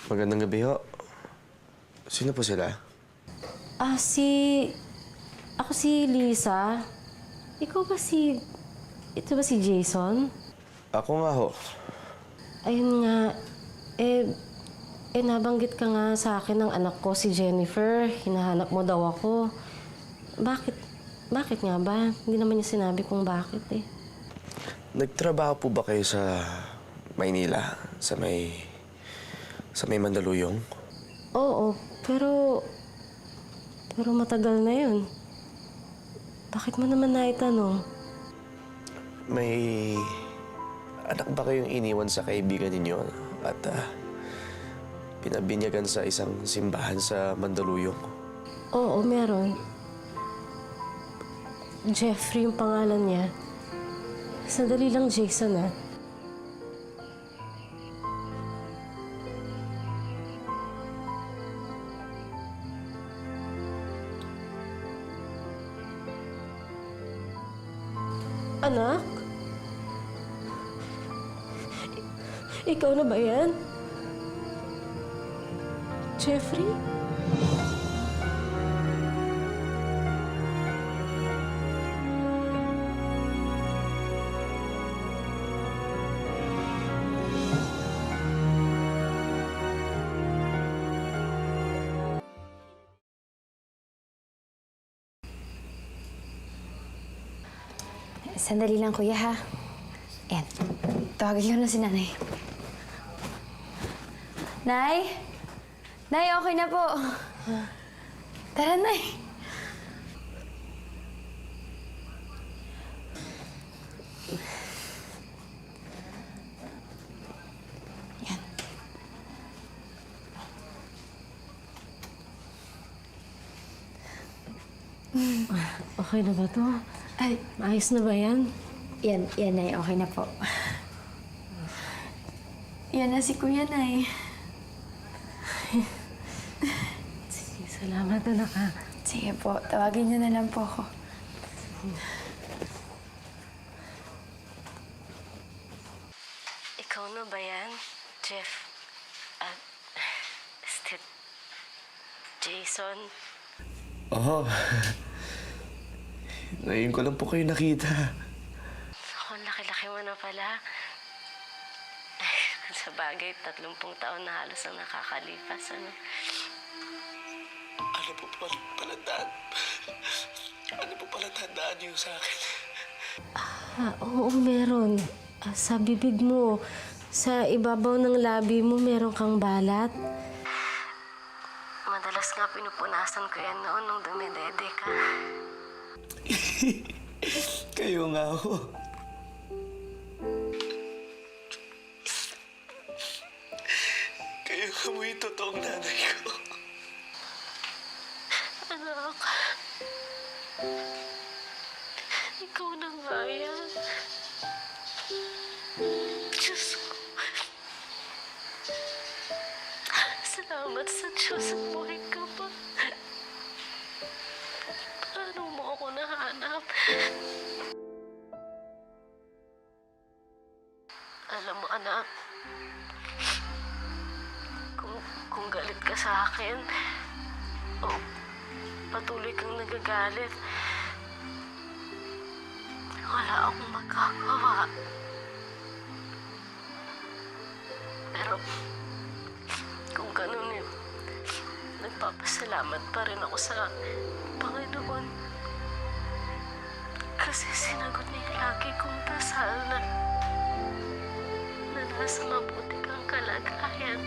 Magandang gabi ho. Sino po sila? Ako si Lisa. Ikaw ba si... Ito ba si Jason? Ako nga ho. Ayun nga. Nabanggit ka nga sa akin ng anak ko, si Jennifer. Hinahanap mo daw ako. Bakit? Bakit nga ba? Hindi naman niya sinabi kung bakit eh. Nagtrabaho po ba kayo sa Maynila? Sa may Mandaluyong? Oo, pero matagal na yun. Bakit mo naman naitanong? May anak ba kayong iniwan sa kaibigan ninyo at pinabinyagan sa isang simbahan sa Mandaluyong? Oo, meron. Jeffrey yung pangalan niya. Sandali lang, Jason, ah. Anak? Ikaw na ba yan? Jeffrey? Sandali lang, kuya, ha? Ayan. Tawagin ko na si nanay. Nay? Nay, okay na po. Tara, nay. Ayan. Okay na ba to? Ay, Maayos na ba yan? yan, nay. Okay na po. Yan na si kuya, nay. Sige, salamat anak ha. Sige po, tawagin niyo na lang po ako. Ikaw na ba yan, Jeff? At... Step... Jason? Oo. Ngayon ko lang po kayo nakita. Ako, laki-laki mo na pala. Sa bagay, 30 taon na halos ang nakakalipas, ano? Ano po palatandaan? Ano po palatandaan niyo sa akin? Oo, meron. Sa bibig mo, sa ibabaw ng labi mo, meron kang balat. Madalas nga pinupunasan ko yan noon nung dumidede ka. Kayo nga ho. Kayo nga mo yung totoong nanay ko. Anak, ikaw na nga yan. Diyos ko. Salamat sa Diyos at buhay ka pa. Paano mo ako nahanap? Alam mo, anak, kung galit ka sa akin, o patuloy kang nagagalit, wala akong magagawa. Pero, kung ganun eh, nagpapasalamat pa rin ako sa Panginoon. Kasi sinagot niya lagi kong dasal na nasa mabuti kang kalagayan.